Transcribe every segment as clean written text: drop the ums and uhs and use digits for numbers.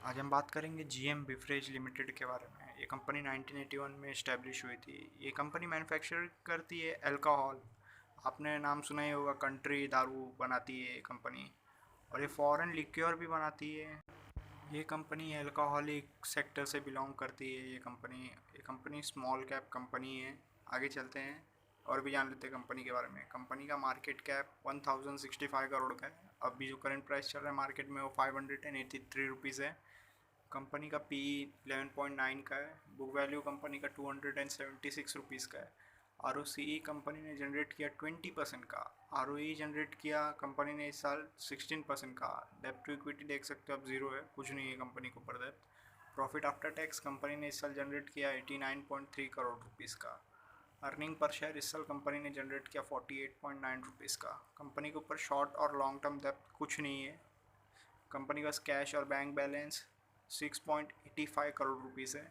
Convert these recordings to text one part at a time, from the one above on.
आज हम बात करेंगे जीएम बिवरेज लिमिटेड के बारे में। ये कंपनी 1981 में इस्टेब्लिश हुई थी। ये कंपनी मैन्युफैक्चर करती है अल्कोहल। आपने नाम सुना ही होगा, कंट्री दारू बनाती है ये कंपनी। और ये फॉरेन लिक्योर भी बनाती है। ये कंपनी अल्कोहलिक सेक्टर से बिलोंग करती है। ये कंपनी स्मॉल कैप कंपनी है। आगे चलते हैं और भी जान लेते हैं कंपनी के बारे में। कंपनी का मार्केट कैप 1065 करोड़ का है। अभी जो करंट प्राइस चल रहा है मार्केट में वो 583 रुपीज़ है। कंपनी का पी 11.9 का है। बुक वैल्यू कंपनी का 276 रुपीज़ का है। आर ओ सी ई कंपनी ने जनरेट किया 20% का। आर ओ ई जनरेट किया कंपनी ने इस साल 16% का। डेप्ट टू इक्विटी देख सकते हो आप, ज़ीरो है, कुछ नहीं है कंपनी को ऊपर डेप्ट। प्रॉफिट आफ्टर टैक्स कंपनी ने इस साल जनरेट किया 89.3 करोड़ रुपीज़ का। अर्निंग पर शेयर इस साल कंपनी ने जनरेट किया 48.9 रुपीज़ का। कंपनी के ऊपर शॉर्ट और लॉन्ग टर्म डेप्ट कुछ नहीं है। कंपनी का कैश और बैंक बैलेंस 6.85 करोड़ रुपीज़ है।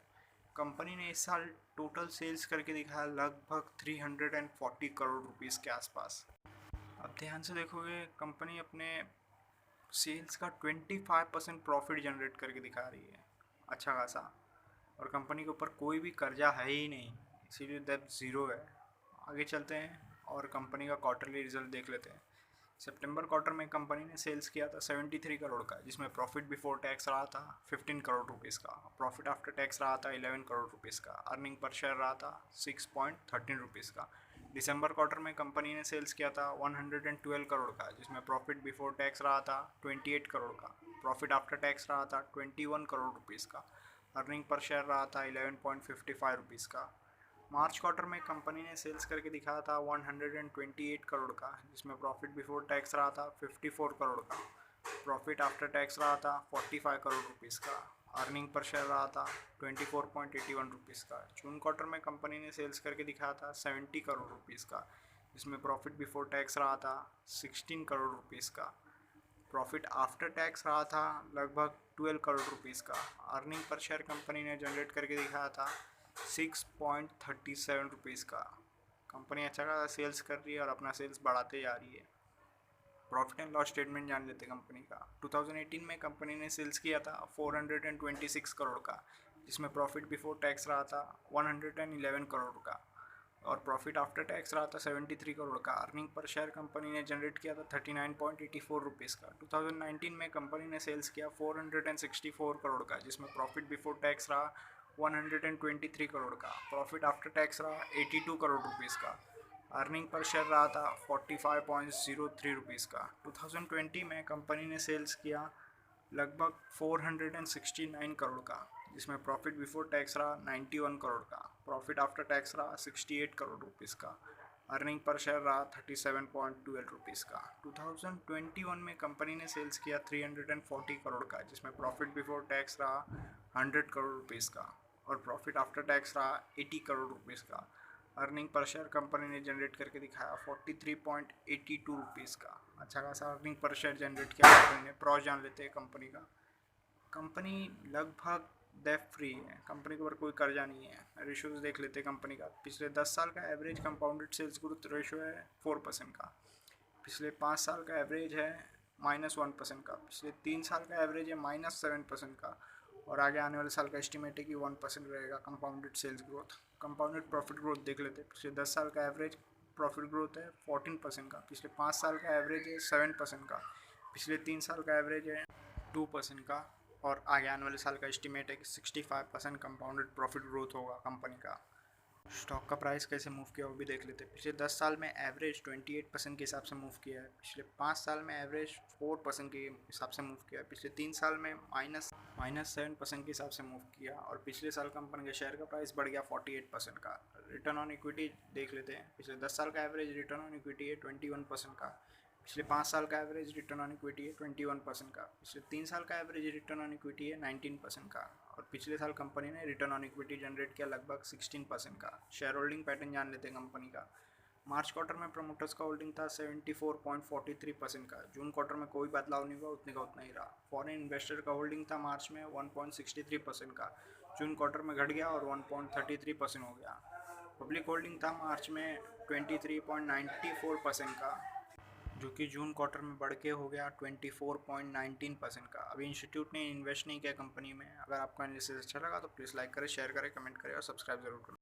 कंपनी ने इस साल टोटल सेल्स करके दिखाया लगभग 340 करोड़ रुपीज़ के आसपास। अब ध्यान से देखोगे, कंपनी अपने सेल्स का 25% प्रॉफिट जनरेट करके दिखा रही है, अच्छा खासा। और कंपनी के ऊपर कोई भी कर्जा है ही नहीं, इसीलिए डेब्ट ज़ीरो है। आगे चलते हैं और कंपनी का क्वार्टरली रिजल्ट देख लेते हैं। सितंबर क्वार्टर में कंपनी ने सेल्स किया था 73 करोड़ का, जिसमें प्रॉफिट बिफोर टैक्स रहा था 15 करोड़ रुपीज़ का। प्रॉफिट आफ्टर टैक्स रहा था 11 करोड़ रुपीज़ का। अर्निंग पर शेयर रहा था 6.13 रुपीज़ का। दिसंबर क्वार्टर में कंपनी ने सेल्स किया था 112 करोड़ का, जिसमें प्रॉफिट बिफोर टैक्स रहा था 28 करोड़ का। प्रॉफिट आफ्टर टैक्स रहा था 21 करोड़ रुपीज़ का। अर्निंग पर शेयर रहा था 11.55 रुपीज़ का। मार्च क्वार्टर में कंपनी ने सेल्स करके दिखाया था 128 करोड़ का, जिसमें प्रॉफिट बिफोर टैक्स रहा था 54 करोड़ का। प्रॉफिट आफ्टर टैक्स रहा था 45 करोड़ रुपीज़ का। अर्निंग पर शेयर रहा था 24.81 रुपीज़ का। जून क्वार्टर में कंपनी ने सेल्स करके दिखाया था 70 करोड़ रुपीज़ का, जिसमें प्रॉफिट बिफोर टैक्स रहा था 16 करोड़ रुपीज़ का। प्रॉफिट आफ्टर टैक्स रहा था लगभग 12 करोड़ रुपीज़ का। अर्निंग पर शेयर कंपनी ने जनरेट करके दिखाया था 6.37 रुपीज़ का। कंपनी अच्छा खासा सेल्स कर रही है और अपना सेल्स बढ़ाते जा रही है। प्रॉफिट एंड लॉस स्टेटमेंट जान लेते कंपनी का। 2018 में कंपनी ने सेल्स किया था 426 करोड़ का, जिसमें प्रॉफिट बिफोर टैक्स रहा था 111 करोड़ का और प्रॉफिट आफ्टर टैक्स रहा था 73 करोड़ का। अर्निंग पर शेयर कंपनी ने जनरेट किया था 39.84 रुपीज़ का। 2019 में कंपनी ने सेल्स किया 464 करोड़ का, जिसमें प्रॉफिट बिफोर टैक्स रहा 123 करोड़ का। प्रॉफिट आफ्टर टैक्स रहा 82 करोड़ रुपीज़ का। अर्निंग पर शेयर रहा था 45.03 रुपीज़ का। 2020 में कंपनी ने सेल्स किया लगभग 469 करोड़ का, जिसमें प्रॉफिट बिफोर टैक्स रहा 91 करोड़ का। प्रॉफिट आफ्टर टैक्स रहा 68 करोड़ रुपीज़ का। अर्निंग पर शेयर रहा 37.12 रुपीज़ का। 2021 में कंपनी ने सेल्स किया 340 करोड़ का, जिसमें प्रॉफिट बिफोर टैक्स रहा 100 करोड़ रुपीज़ का और प्रॉफिट आफ्टर टैक्स रहा 80 करोड़ रुपीज़ का। अर्निंग पर शेयर कंपनी ने जनरेट करके दिखाया 43.82 रुपीज़ का। अच्छा खासा अर्निंग पर शेयर जनरेट किया कंपनी ने। प्रॉस जान लेते हैं कंपनी का। कंपनी लगभग डेट फ्री है, कंपनी के ऊपर कोई कर्जा नहीं है। रेशोज देख लेते हैं कंपनी का। पिछले 10 साल का average compounded sales growth ratio है 4% का। पिछले 5 साल का एवरेज है -1% का। पिछले 3 साल का एवरेज है -7% का और आगे आने वाले साल का एस्टिमेट है कि 1% रहेगा compounded sales growth. Compounded profit growth देख लेते हैं। पिछले 10 साल का एवरेज प्रॉफिट ग्रोथ है 14% का। पिछले 5 साल का एवरेज है 7% का। पिछले 3 साल का एवरेज है 2% का और आगे आने वाले साल का एस्टिमेट है कि 65% कंपाउंडेड प्रॉफिट ग्रोथ होगा कंपनी का। स्टॉक का प्राइस कैसे मूव किया वो भी देख लेते हैं। पिछले 10 साल में एवरेज 28% के हिसाब से मूव किया है। पिछले 5 साल में एवरेज 4% के हिसाब से मूव किया है। पिछले 3 साल में -7% के हिसाब से मूव किया और पिछले साल कंपनी के शेयर का प्राइस बढ़ गया 48% का। रिटर्न ऑन इक्विटी देख लेते हैं। पिछले 10 साल का एवरेज रिटर्न ऑन इक्विटी है 21% का। पिछले 5 साल का एवरेज रिटर्न ऑन इक्विटी है 21% का। पिछले 3 साल का एवरेज रिटर्न ऑन इक्विटी है 19% का और पिछले साल कंपनी ने रिटर्न ऑन इक्विटी जनरेट किया लगभग 16% का। शेयर होल्डिंग पैटर्न जान लेते हैं कंपनी का। मार्च क्वार्टर में प्रमोटर्स का होल्डिंग था 74.43% का। जून क्वार्टर में कोई बदलाव नहीं हुआ, उतने का उतना ही रहा। फॉरेन इन्वेस्टर का होल्डिंग था मार्च में 1.63% का। जून क्वार्टर में घट गया और 1.33% हो गया। पब्लिक होल्डिंग था मार्च में 23.94% का। जो कि जून क्वार्टर में बढ़ के हो गया 24.19% का। अभी इंस्टीट्यूट ने इन्वेस्ट नहीं किया कंपनी में। अगर आपको एनालिसिस अच्छा लगा तो प्लीज़ लाइक करें, शेयर करें, कमेंट करें और सब्सक्राइब जरूर करें।